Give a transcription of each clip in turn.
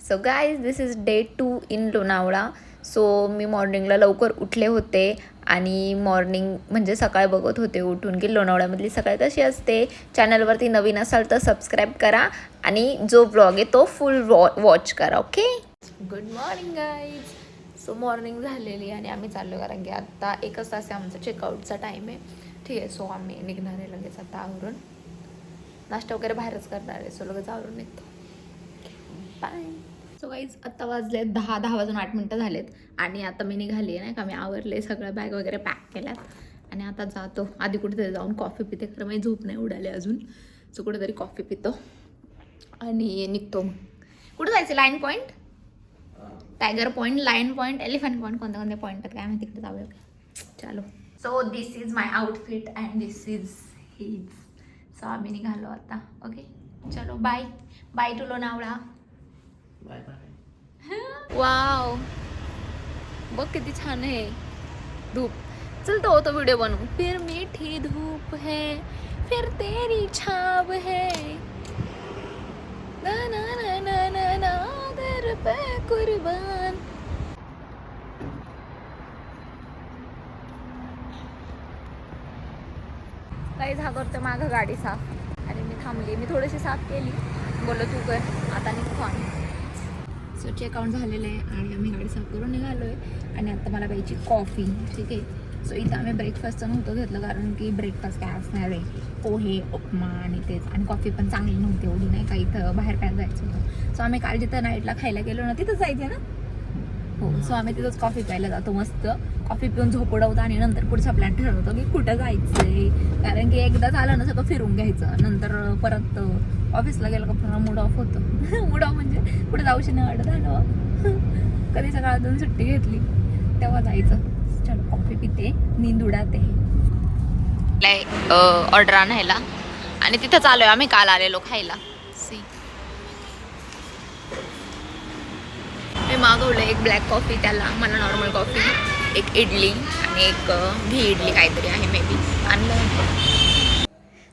So guys this is day 2 in Lonavala. So मी मॉर्निंगला लवकर उठले होते आणि मॉर्निंग म्हणजे सकाळ बघत होते उठून की लोणावळ्यामधली सकाळ कशी असते. चॅनलवरती नवीन असाल तर सबस्क्राईब करा आणि जो ब्लॉग आहे तो फुल वॉच करा. Okay, good morning guys. So morning झालेली आणि आम्ही चाललो कारण की आत्ता 1 तास आहे आमचा चेकआउटचा टाईम आहे. ठीक आहे, सो आम्ही निघणार आहे लगेच आता आवरून. नाश्ता वगैरे बाहेरच करणार आहे, सो लगेच आवरून निघतो. बाय. सो गाईज आत्ता वाजले 10 वाजून 8 मिनटं झालेत आणि आता मी निघाली नाही का, मी आवरले सगळं, बॅग वगैरे पॅक केल्यात आणि आता जातो. आधी कुठेतरी जाऊन कॉफी पिते, खरं माझी झोप नाही उडाली अजून. सो कुठेतरी कॉफी पितो आणि निघतो. मग कुठं जायचं? Lion point, tiger point, lion point, elephant point, कोणते कोणते पॉईंट आहेत काय माहिती, तिकडे जाऊया. चलो. So this is my outfit and this is his. So आम्ही निघालो आता. ओके, चलो bye bye to Lonavala. Bye bye. Wow, बघ किती छान आहे धूप. चल तो व्हिडिओ बनवू. फिर मीठी धूप है फिर तेरी छाव है ना ना ना ना ना ना दर पे कुर्बान. काही हा करतो मागं गाडी साफ आणि मी थांबली. मी थोडीशी साफ केली, बोललो तू कर, आता निघतो आम्ही. सो चेकआउट झालेलं आहे आणि आम्ही गाडी साफ करून निघालो आहे आणि आता मला प्यायची कॉफी. ठीक आहे, सो इथं आम्ही ब्रेकफास्टचं नव्हतं घेतलं कारण की ब्रेकफास्ट काय असणार आहे, पोहे, उपमा आणि तेच, आणि कॉफी पण चांगली नव्हती एवढी नाही का, इथं बाहेर प्यायला जायचं होतं. सो आम्ही काल जिथं नाईटला खायला गेलो ना तिथंच जायचं ना. हो, सो आम्ही तिथंच कॉफी प्यायला जातो. मस्त कॉफी पिऊन झोप उडवतो आणि नंतर पुढचा प्लॅन ठरवतो की कुठं जायचं आहे, कारण की एकदा झालं ना सगळं फिरून घ्यायचं, नंतर परत ऑफिसला गेलं का पुन्हा मूड ऑफ होतं. मूड ऑफ म्हणजे कुठे जाऊशी नाही वाटत झालं. कधी सकाळातून सुट्टी घेतली तेव्हा जायचं. चलो कॉफी पिते, नींद उडाते. ऑर्डर आणायला आणि तिथं चालू आम्ही काल आलेलो खायला. सी, मी मागवलं एक ब्लॅक कॉफी, त्याला मला नॉर्मल कॉफी, एक इडली आणि एक घी इडली काहीतरी आहे मे बी आणलं.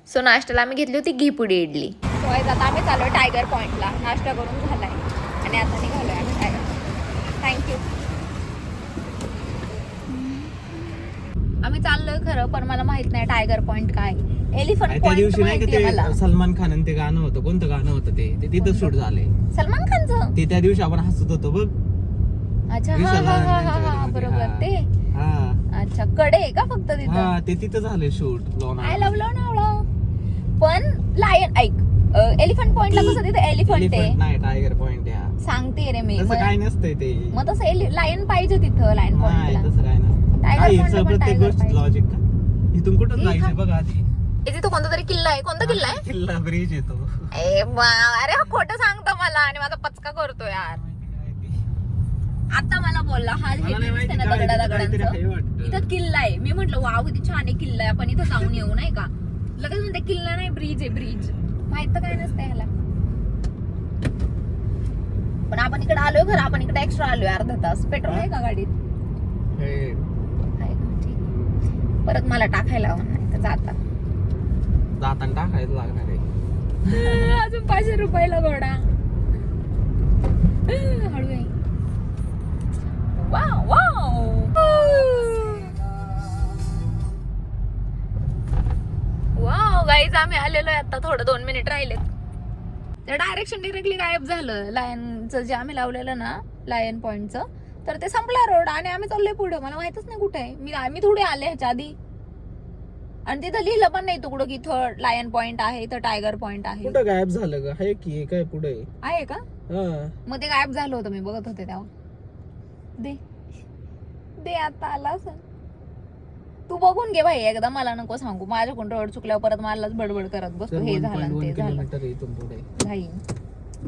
सो नाश्त्याला आम्ही घेतली होती घीपुडी इडली. सो आता आम्ही चालू आहे टायगर पॉईंटला. नाश्ता करून झाला आहे आणि आता निघालो आहे आम्ही टायगर. थँक्यू. आम्ही चाललोय खरं, पण मला माहित नाही टायगर पॉईंट काय. एलिफंट पॉईंट माहिती आहे मला. सलमान खान ते गाणं होतं, कोणतं गाणं होतं ते तिथं शूट झालंय. सलमान खानचं ते त्या दिवशी आपण हसत होतो बघ. अच्छा, हा बरोबर ते. अच्छा, कडे आहे का फक्त तिथं? हा, ते तिथं झालंय शूट. I love Lonavala. पण लायन ऐक, एलिफंट पॉइंटला कसं तिथे एलिफंट आहे नाही, टायगर पॉइंट आहे. सांगते रे मी. तसं काय नसतंय ते. मग तसं लायन पाहिजे तिथं, लायन नाही, पॉइंटला. तसं काय नसतं. टायगर पॉइंटला पण प्रत्येक गोष्ट टायगर लॉजिक का. इथून कुठं जायचं बघ आधी. तिथं कोणता तरी किल्ला आहे. कोणता किल्ला आहे? किल्ला ब्रिज येतो. अरे हा खोटं सांगतो मला आणि माझा पचका करतो यार. आता मला बोलला हा हे दिसते ना दगडांचं, इथं किल्ला आहे. मी म्हंटल वाव किती छान आहे किल्ला आहे, आपण इथं जाऊन येऊ नाही का. लगेच म्हणते किल्ला नाही, ब्रिज आहे, ब्रिज. माहित तर काय नसतं ह्याला. पण आपण इकडे आलोय खरं, आपण इकडे एक्स्ट्रा आलोय अर्धा तास. पेट्रोल आहे का गाडीत? आहे का? ठीक. परत मला टाकायला नाही तर जाताना टाकायचं लागणार आहे. अजून 500 रुपयाला घोडा. हळू आहे. वाव गाईज आम्ही आलेलो आहे आता. थोडं 2 मिनिट राहिले तर डायरेक्शन डिरेक्टली गायब झालं. लायनचं जे आम्ही लावलेलं ना, लायन पॉइंटचं, तर ते संपला रोड आणि आम्ही चाललोय पुढे. मला माहितच नाही कुठे आहे. मी थोडे आले ह्याच्या आधी आणि तिथं लिहिलं पण नाही तुकडं की इथं लायन पॉइंट आहे, तर टायगर पॉइंट आहे. कुठं गायब झालं का? आहे की काय पुढे आहे का? मग ते गायब झालं होतं, मी बघत होते तेव्हा. दे आता आला असं. तू बघून घे भाई एकदा, मला नको सांगू. माझ्याकडून रोड चुकल्यावर परत मलाच बडबड करत बसतो. हे झालं ते झालं. भाई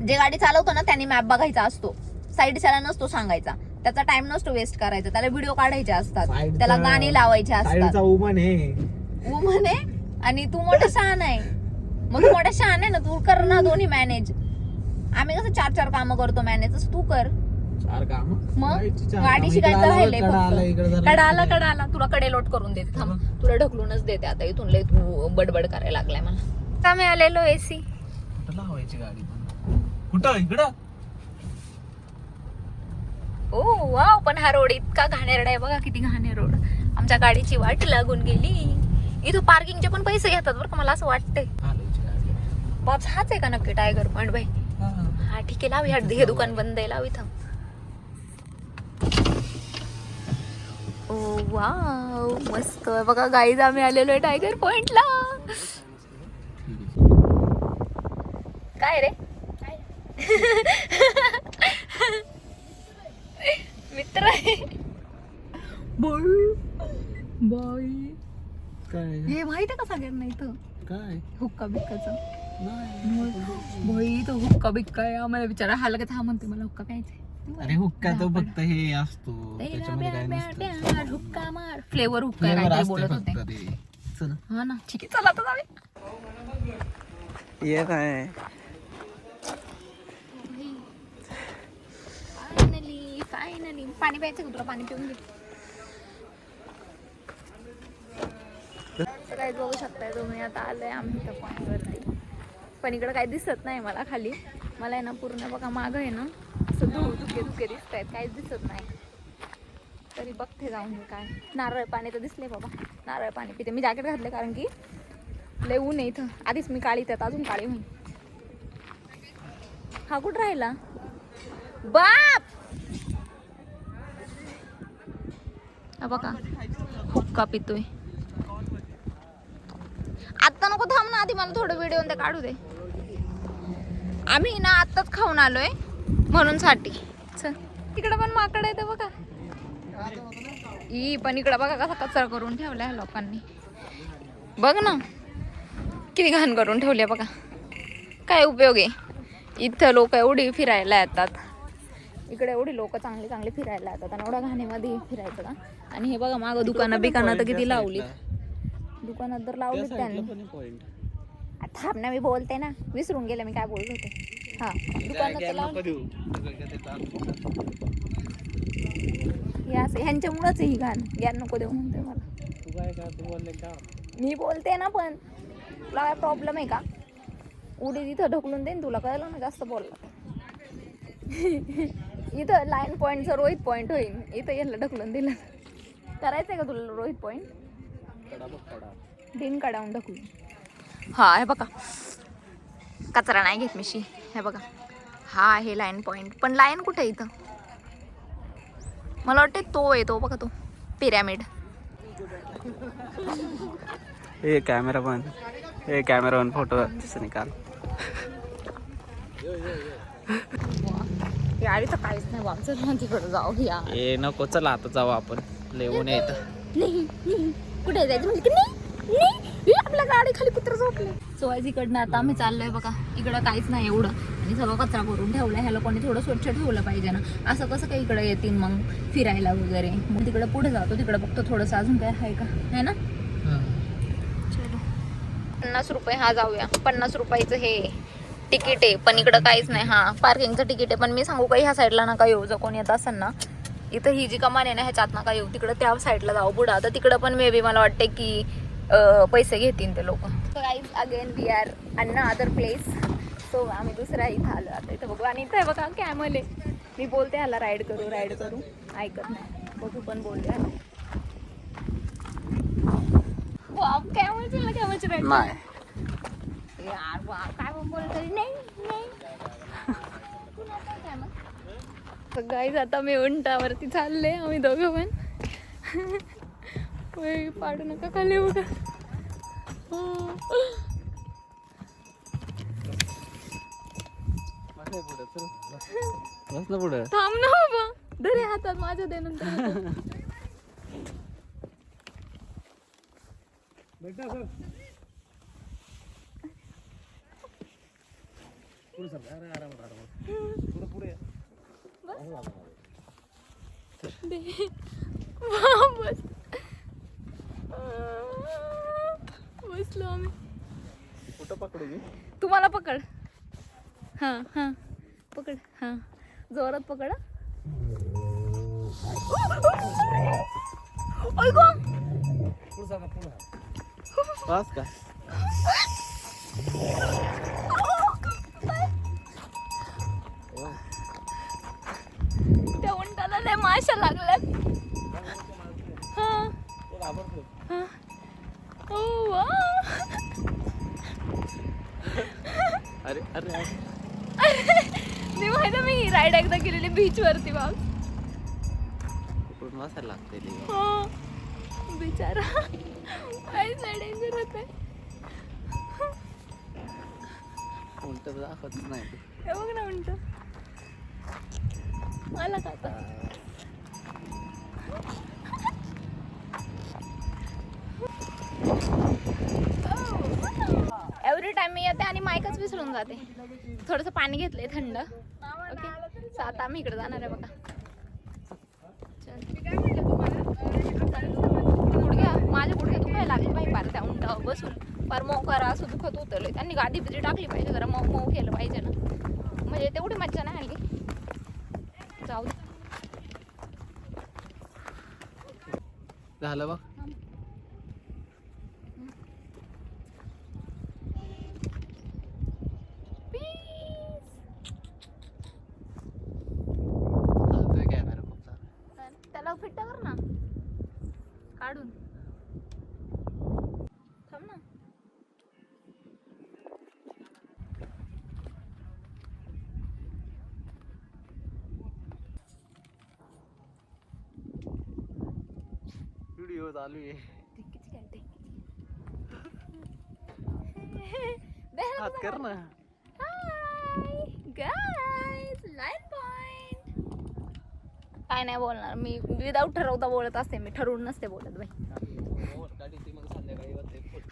जे गाडी चालवतो ना त्यांनी मॅप बघायचा असतो, साईडच्याला नसतो सांगायचा. त्याचा टाइम नसतो वेस्ट करायचा. त्याला व्हिडिओ काढायचे असतात, त्याला गाणी लावायचे असतात. वुमन आहे आणि तू मोठा शहाण आहे. मग तू मोठा शहाण आहे ना, तू कर ना दोन्ही मॅनेज. आम्ही कसं 4 कामं करतो मॅनेज, तसं तू कर. मग गाडी शिकायचं राहिले फक्त. कडाला तुला कडे लोट करून देते. थांब, तुला ढकलूनच देते आता इथून. लय तू बडबड करायला लागलाय मला. आम्ही आलेलो एसी लावायची गाडी. कुठं इकडं ओ वाव, पण हा रोड इतका घाणेरडा आहे बघा, किती घाणे रोड. आमच्या गाडीची वाट लागून गेली. इथं पार्किंगचे पण पैसे घेतात बरं का, मला असं वाटतंय. बाप हाच आहे का नक्की टायगर पॉइंट बाई? हा ठीक आहे, लाव. हे दुकान बंद आहे, लाव इथं. ओ वाव, मस्त बघा गाईज, आम्ही आलेलो आहे टायगर पॉइंटला. काय रे मित्र आहे. बाई काय हे माहित आहे का सगळ्यांना इथं काय हुक्का बिक्काचं? नाही बाई तो हुक्का बिक्का आहे. आम्हाला विचारा हा लगेच हा म्हणते मला हुक्का प्यायचंय. अरे हुक्का तो फक्त हे असतो, त्याच्यामध्ये काय नसतं. हुक्का मार, फ्लेवर हुक्का Flavor काय असते बोलत फक्त होते. ते. चल हा ना, ठीक आहे, चला आता जाऊया. ये काय फायनली पाणी प्यायचं का तुला? पाणी पिऊन घे. काय बघू शकताय तुम्ही, आता आलोय आम्ही त्या पॉईंटवरती. पण इकडं काही दिसत नाही मला खाली. मला आहे ना पूर्ण बघा मागं आहे ना असं धुके दिसत आहेत, काहीच दिसत नाही. तरी बघते जाऊन मी काय. नारळ पाणी तर दिसले बाबा, नारळ पाणी पिते. मी जॅकेट घातले कारण की लय ऊन आहे इथं. आधीच मी काळी, त्यात अजून काळी होईल. हा कुठं राहिला बाप? हा बघा हुक्का पितोय. आता नको, थांब ना, आधी मला थोडं व्हिडिओ ते काढू दे. आम्ही ना आत्ताच खाऊन आलोय म्हणून साठी. चल, इकडं पण माकड आहे ते बघा. पण इकडं बघा कसा कचरा करून ठेवलाय लोकांनी. बघ ना किती घाण करून ठेवले बघा. काय उपयोग आहे? इथं लोक एवढी फिरायला येतात, इकडे एवढी लोक चांगली फिरायला येतात आणि एवढ्या घाणीमध्ये फिरायचं का? आणि हे बघा मागं दुकानं तर किती लावलीत. दुकानात तर लावलीत त्यांनी. थांब ना, मी बोलते ना, विसरून गेले मी काय बोलत होते. हा, दुकानात तर लावली. ह्यांच्यामुळेच ही घाण, ज्ञान नको देऊ म्हणते मला. मी बोलते ना, पण तुला काय प्रॉब्लेम आहे का? उडी तिथं ढकलून देईन तुला, कळलं ना जास्त बोलला. इथं लाईन पॉईंटचं रोहित पॉईंट होईल, इथं याला ढकलून दिलं. करायचंय का तुला रोहित पॉईंट? दिन काढावून ढकलून. हा हे बघा, कचरा नाही घेत मिशी. हे बघा, हा आहे लाईन पॉईंट. पण लाईन कुठे आहे इथं? मला वाटते तो आहे, तो बघा, तो पिरॅमिड. हे कॅमेरा पण, हे कॅमेरा वन फोटो निकाल. यार तर काहीच नाही आमचं, तिकडं जाऊ घ्या. ए नको, चला आता जाऊ आपण, लेवून येतं. नाही, कुठे जायचं म्हणजे की नाही, आपल्या गाडी खाली कुत्र झोपले. सो आज इकडनं आता आम्ही चाललोय बघा. इकडं काहीच नाही एवढं, आणि सगळं कचरा करून ठेवलाय. ह्या लोकांनी थोडं स्वच्छ ठेवलं पाहिजे ना. असं कसं काय इकडं येतील मग फिरायला वगैरे? मग तिकडं पुढे जातो, तिकडं बघतो थोडंसं अजून काय आहे का, है ना. चलो, 50 रुपये. हा जाऊया. 50 रुपयाचं हे तिकीट आहे, पण इकडं काहीच नाही. हा पार्किंगचं तिकीट आहे, पण मी सांगू का, ह्या साईडला नका येऊ. जर कोणी येत असेल ना, इथं ही जी कमान आहे ना, ह्याच्यात नका येऊ. तिकडं त्या साईडला जाऊ पुढं. आता तिकडं पण मे बी मला वाटते की पैसे घेतील ते लोक. So guys, again we are another place. So आम्ही दुसऱ्या इथं आलो आता. इथं बघू, आणि इथं बघा कॅमल आहे. मी बोलते ह्याला राईड करू, ऐकत नाही. बघू पण बोलते कॅमलची राईड यार. वा, काय बोलत नाही. गाईज, आता मी उंटावरती चालले. आम्ही दोघं पण. पाडू नका खाली बघा. पुढं थांब ना बाबा, धरे हातात माझ्या दे नंतर. बसलो आम्ही. कुठं पकडू? तुम्हाला पकड. हा पकड. हा, जोरात पकड. बस का? त्या उंटाला माशा लागल्यात. हा. हा. ओ वा. अरे अरे मी माहिती मी ही राईड एकदा केलेली बीच वरती बाब. कुठून वाचायला लागते हो बिचारा काहीच डेंजर होत आहे. उलट दाखवतच नाही ते. हे बघ ना म्हणतो मला का आता एव्हरी टाइम मी येते आणि माईकच विसरून जाते. थोडंसं पाणी घेतलंय थंड. ओके सो आता आम्ही इकडे जाणार आहे बघा. गुडघ्या माझ्या गुडघ्या दुखायला लागले बाई पार त्या उंटावर बसून पार मोकारा असं दुखत उतरले. त्यांनी गादी बिजी टाकली पाहिजे जरा मऊ मऊ केलं पाहिजे ना म्हणजे तेवढी मज्जा नाही आली. जाऊ दे. झालं बघ. कॅमेरा खूप चांगला. त्याला फिट कर ना काढून थांब ना. व्हिडिओ चालू आहे. हात कर ना. काय नाही बोलणार मी विदाऊट ठरवता बोलत असते. मी ठरवून नसते बोलत बाई.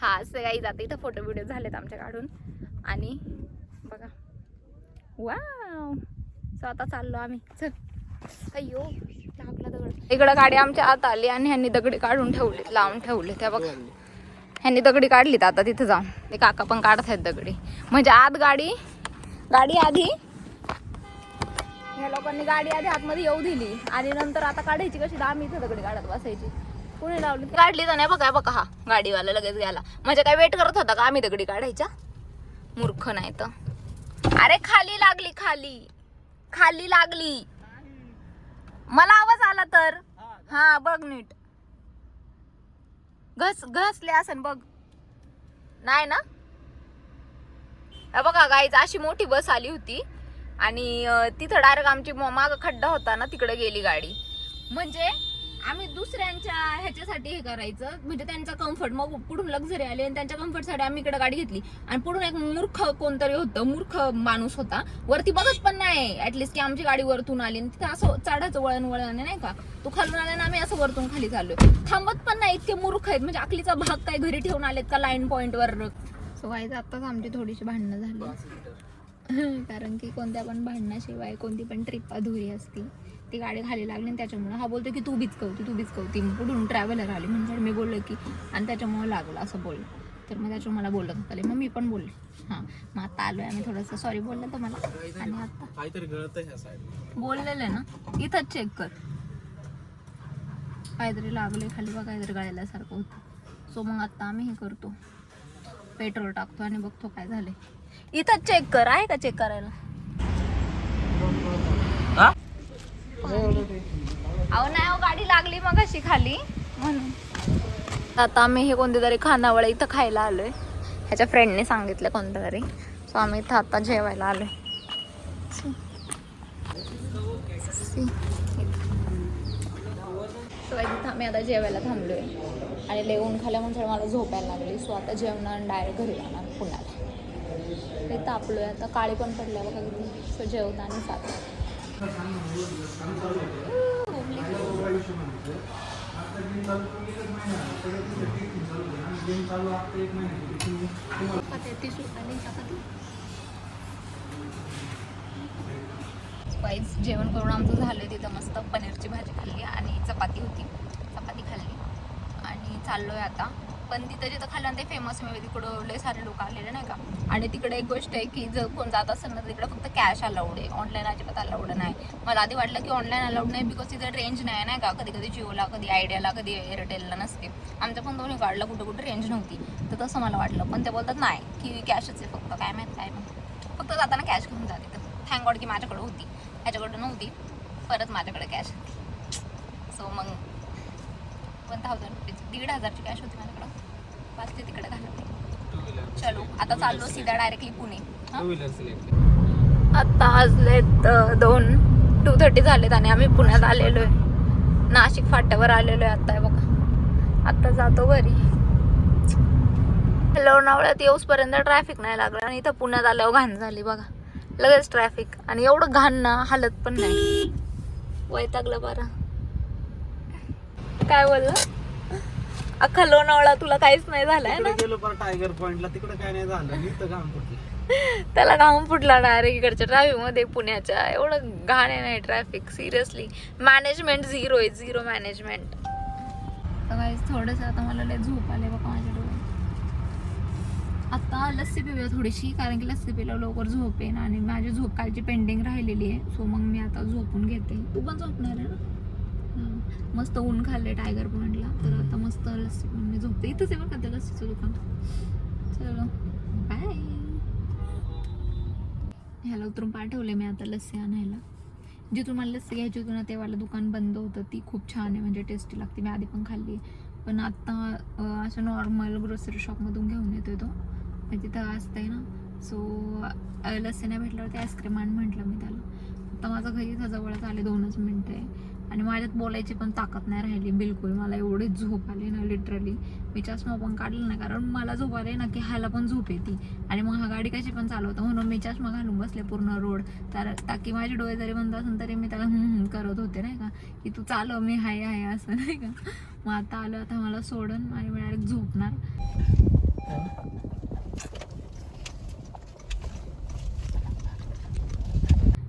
हा असं काही जाते. इथं फोटो व्हिडिओ झालेत आमच्या काढून आणि बघा वाव. सो आता चाललो आम्ही. चल अय्यो लागला दगड. इकडं गाडी आमच्या आत आली आणि ह्यांनी दगडी काढून ठेवले लावून ठेवले. त्या बघा ह्यांनी दगडी काढलीत आता तिथं जाऊन. ते काका पण काढत आहेत दगडी म्हणजे आत गाडी आधी ह्या लोकांनी गाडी आधी आतमध्ये येऊ दिली आणि नंतर आता काढायची कशी. आम्ही इथं दगडी काढत बसायची. कुणी लावली काढली तर नाही बघा. बघा हा गाडीवाला लगेच गेला. म्हणजे काय वेट करत होता का आम्ही दगडी काढायच्या. मूर्ख नाही तर. अरे खाली लागली खाली लागली. मला आवाज आला तर हा बघ नीट घसले असन बघ. नाही ना बघा गाईज अशी मोठी बस आली होती आणि तिथं डायरेक्ट आमची माग खड्डा होता ना तिकडे गेली गाडी. म्हणजे आम्ही दुसऱ्यांच्या ह्याच्यासाठी हे करायचं म्हणजे त्यांचा कम्फर्ट. मग पुढून लक्झरी आली आणि त्यांच्या कम्फर्टसाठी आम्ही इकडे गाडी घेतली आणि पुढून एक मूर्ख कोणतरी होतं. मूर्ख माणूस होता. वरती बघत पण नाही ऍटलिस्ट की आमची गाडी वरतून आली. तिथं असं चढायचं वळण नाही का. तू खालून आला ना आम्ही असं वरतून खाली चाललोय. थांबत पण नाही. इतके मूर्ख आहेत. म्हणजे अकलीचा भाग काय घरी ठेवून आलेत का लाईन पॉइंट वर. सो वाईज आताच आमची थोडीशी भांडणं झाली कारण की कोणत्या पण भांडणाशिवाय कोणती पण ट्रिप अधुरी असती. ती गाडी खाली लागली आणि त्याच्यामुळे हा बोलतो की तू बिचकवती पुढून ट्रॅव्हलर आली म्हणजे मी बोललो की आणि त्याच्यामुळे लागलं असं बोललं. तर मग त्याच्यामुळे मला बोलत होतं. मग मी पण बोलले हां मग आता आलोय आम्ही थोडंसं सॉरी बोललं तुम्हाला. आणि आता काहीतरी गळत ह्या साईड बोललेलं आहे ना इथंच चेक कर. काहीतरी लागले खाली बघ काहीतरी गळायल्यासारखं होतं. सो मग आता आम्ही हे करतो पेट्रोल टाकतो आणि बघतो काय झालंय. इथंच चेक कर. आहे का चेक करायला. अहो नाही गाडी लागली मग अशी खाली म्हणून. आता आम्ही हे कोणते तरी खानावळ इथं खायला आलोय. ह्याच्या फ्रेंडने सांगितलं कोणतं तरी. सो आम्ही इथं आता जेवायला आलोय. सो इथं आम्ही आता जेवायला थांबलोय आणि लय ऊन खाल्यामुळे मला झोपायला लागली. सो आता जेवणार डायरेक्ट घरी जाणार पुण्याला. ते तापलोय आता. काळी पण पडल्या बघा किती. सो जेवता आणि सात स्पाइस जेवण करून आमचं झालं. तिथं मस्त पनीरची भाजी खाल्ली आणि चपाती होती. चपाती खाल्ली आणि चाललोय आता. पण तिथं जिथं खाल्लं ते फेमस आहे. तिकडं लय सारे लोक आलेले नाही का. आणि तिकडे एक गोष्ट आहे की जर कोण जात असेल ना तिकडे फक्त कॅश अलाउड आहे. ऑनलाईन अजिबात अलाउड नाही. मला आधी वाटलं की ऑनलाईन अलाउड नाही बिकॉज तिथे रेंज नाही का. कधी कधी जिओला कधी आयडियाला कधी एअरटेलला नसते. आमच्या पण दोन्ही काढला कुठं रेंज नव्हती. तर तसं मला वाटलं पण ते बोलतात नाही की कॅशच आहे फक्त. काय माहीत फक्त जाताना कॅश घेऊन जाते. तर थँक गॉड की माझ्याकडे होती. ह्याच्याकडं नव्हती. परत माझ्याकडे कॅश होती. सो मग 1000 रुपीची 1500ची कॅश होती माझ्याकडं. 5 ते तिकडे घालवली. चलो आता चाललो सीधा डायरेक्टली पुणे. आता वाजलेत 2:30 झालेत आणि आम्ही पुण्यात आलेलो आहे. नाशिक फाट्यावर आलेलो आहे आता. बघा आता जातो घरी. लोणावळ्यात येऊसपर्यंत ट्रॅफिक नाही लागलं आणि इथं पुण्यात आल्यावर घाण झाली बघा. लगेच ट्रॅफिक आणि एवढं घाण ना हालत पण नाही. वैतागलं बरं. काय बोललं? अख्खा लोणावळा तुला काहीच नाही झालंय ना. गेलो पर टायगर पॉइंटला, तिकडे काय नाही झालं. मी तर घाम फुटलं. त्याला घाम फुटला डायरेक्ट इकडच्या ट्रॅफिक मध्ये. पुण्याच्या एवढं घाण आहे नाही ट्रॅफिक. सिरियसली मॅनेजमेंट झिरो आहे. Zero management. थोडंसं आता मला लय झोप आले बघा माझ्या डोळ्यात. आता लस्सी पिऊया थोडीशी, कारण की लस्सी पिल्यावर लवकर झोप येईन आणि माझी झोप कालची पेंडिंग राहिलेली आहे. सो मग मी आता झोपून घेते. तू पण झोपणार आहे ना? मस्त ऊन खाल्ले टायगर पॉइंटला, तर आता मस्त लस्सी पिऊन मी झोपते. इथंच आहे बरं का ते लस्सीचं दुकान. चलो बाय. ह्याला उतरून पाठवले मी आता लस्सी आणायला. जिथून मला लस्सी घ्यायची होती ना तेव्हा दुकान बंद होतं. ती खूप छान आहे, म्हणजे टेस्टी लागते. मी आधी पण खाल्ली, पण आता असं नॉर्मल ग्रोसरी शॉपमधून घेऊन येतो तो. तिथं असतंय ना. सो लस्सी नाही भेटल्यावरती आईस्क्रीम आण म्हटलं मी त्याला. आता माझं घरी इथं जवळच आले 2च मिनटं आहे आणि माझ्यात बोलायची पण ताकद नाही राहिली बिलकुल. मला एवढी झोप आली ना लिटरली. मी चष्मा पण काढला नाही, कारण मला झोप आली ना की ह्याला पण झोप येते आणि मग हा गाडी कशी पण चालवतं, म्हणून मी चष्मा घालून बसले पूर्ण रोड. तर ताकी माझे डोळे जरी बंद असेल तरी मी त्याला करत होते नाही का, की तू चालव मी हाय आहे असं नाही का. मग आता आलं, आता मला सोडून आणि मी डायरेक्ट झोपणार.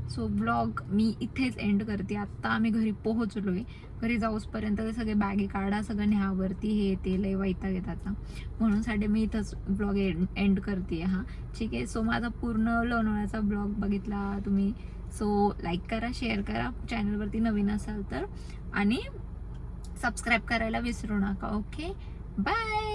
सो ब्लॉग मी इथेच एंड करते. आत्ता आम्ही घरी पोहोचलोय. घरी जाऊसपर्यंत ते सगळे बॅगी काढा, सगळं न्यावरती, हे ते लय वैताग येतात. म्हणून साठी मी इथंच ब्लॉग एंड करते. हां ठीक आहे. सो माझा पूर्ण लोणावळ्याचा ब्लॉग बघितला तुम्ही. सो लाईक करा, शेअर करा, चॅनलवरती नवीन असाल तर, आणि सबस्क्राईब करायला विसरू नका. Okay bye.